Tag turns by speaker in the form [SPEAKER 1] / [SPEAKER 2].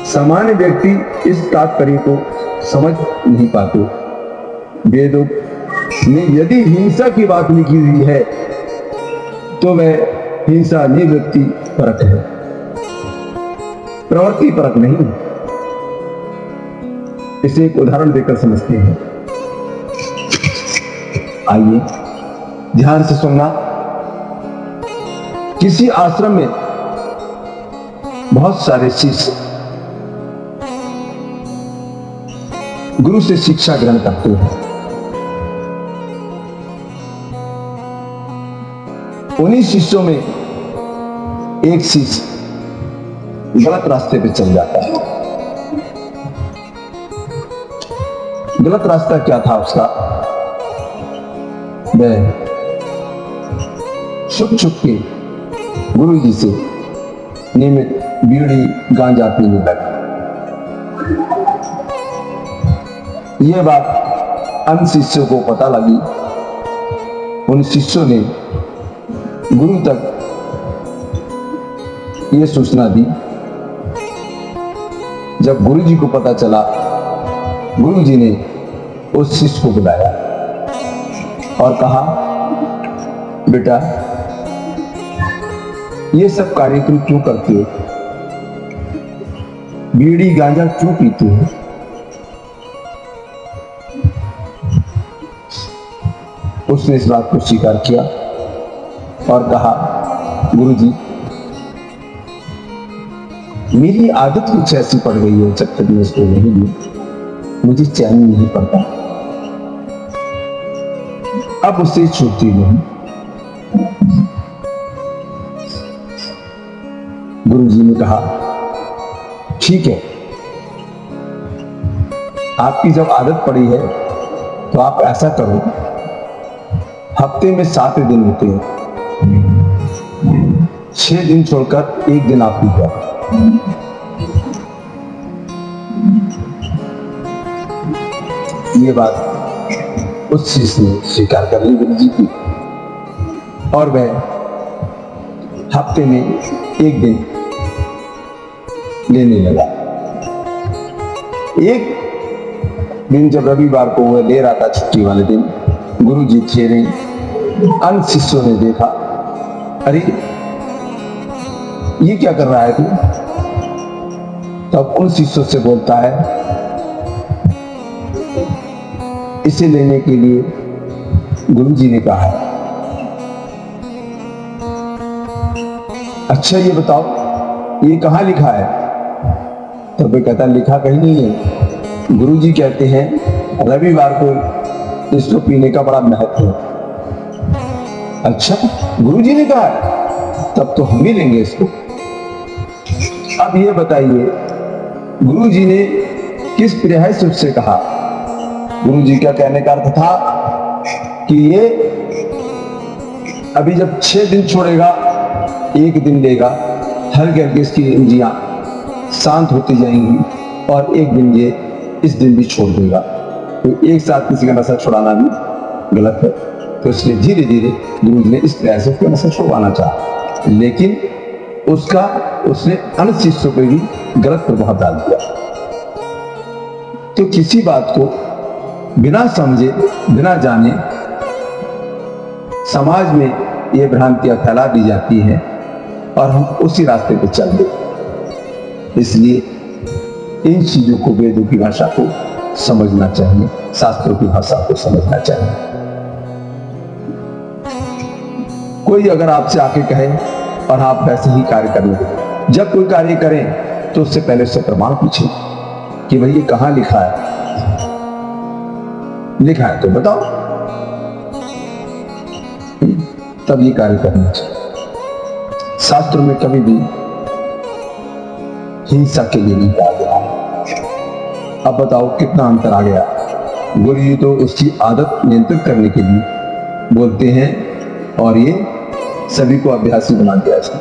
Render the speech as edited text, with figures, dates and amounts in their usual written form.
[SPEAKER 1] सामान्य व्यक्ति इस तात्पर्य को समझ नहीं पाते। वेदों में यदि हिंसा की बात लिखी हुई है तो वह हिंसा निवृत्ति परक है, प्रवृत्ति परक नहीं। इसे एक उदाहरण देकर समझते हैं। आइए ध्यान से सुनना। किसी आश्रम में बहुत सारे शिष्य गुरु से शिक्षा ग्रहण करते हैं। उन्हीं शिष्यों में एक शिष्य गलत रास्ते पे चल जाता है। गलत रास्ता क्या था उसका? वह छुप छुप के गुरु जी से नियमित बीड़ी गांजा पीने लगा। यह बात अन्य शिष्यों को पता लगी। उन शिष्यों ने गुरु तक यह सूचना दी। जब गुरु जी को पता चला, गुरु जी ने उस शिष्य को बुलाया और कहा, बेटा ये सब कार्य तुम क्यों करते हो? बीड़ी गांजा क्यों पीते हो? उसने इस बात को स्वीकार किया और कहा, गुरुजी मेरी आदत कुछ ऐसी पड़ गई है, जब तक मैं इसको नहीं लूं मुझे चैन नहीं पड़ता। अब उससे छूटती नहीं। गुरुजी ने कहा, ठीक है, आपकी जब आदत पड़ी है तो आप ऐसा करो, हफ्ते में 7 दिन होते हैं, 6 दिन छोड़कर 1 दिन आप पीजिए। ये बात उस शिष्य ने स्वीकार कर ली गुरु जी की, और वह हफ्ते में 1 दिन लेने लगा। एक दिन जब रविवार को वह ले रहा था, छुट्टी वाले दिन, गुरु जी ठहरे। अन्य शिष्यों ने देखा, अरे ये क्या कर रहा है तू? तब उन शिष्यों से बोलता है, इसे लेने के लिए गुरु जी ने कहा है। अच्छा ये बताओ ये कहां लिखा है? तब वह कहता, लिखा कहीं नहीं है, गुरु जी कहते हैं रविवार को इसको पीने का बड़ा महत्व है। अच्छा गुरु जी ने कहा है, तब तो हम भी लेंगे इसको। अब ये बताइए गुरु जी ने किस प्रयास से उससे कहा? गुरु जी का कहने का अर्थ था कि ये अभी जब 6 दिन छोड़ेगा, 1 दिन लेगा, हल्के हल्के इसकी इंद्रियां शांत होती जाएंगी और 1 दिन ये इस दिन भी छोड़ देगा। तो एक साथ किसी का नशा छुड़ाना भी गलत है। तो इसलिए धीरे धीरे गुरु जी ने इस तरह से उसको नशा छुड़वाना चाहा, लेकिन उसने अन्य शिष्यों पर भी गलत प्रभाव डाल दिया। तो किसी बात को बिना समझे बिना जाने समाज में ये भ्रांतियां फैला दी जाती हैं और हम उसी रास्ते पर चल रहे। इसलिए इन चीजों को, वेदों की भाषा को समझना चाहिए, शास्त्रों की भाषा को समझना चाहिए। कोई अगर आपसे आके कहे और आप वैसे ही कार्य करें, जब कोई कार्य करें तो उससे पहले उससे प्रमाण पूछें कि भाई ये कहां लिखा है। लिखा है तो बताओ, तब ये कार्य करना चाहिए। शास्त्र में कभी भी हिंसा के लिए नहीं कहा गया। अब बताओ कितना अंतर आ गया। गुरु जी तो उसकी आदत नियंत्रित करने के लिए बोलते हैं और ये सभी को अभ्यासी बना दिया इसने।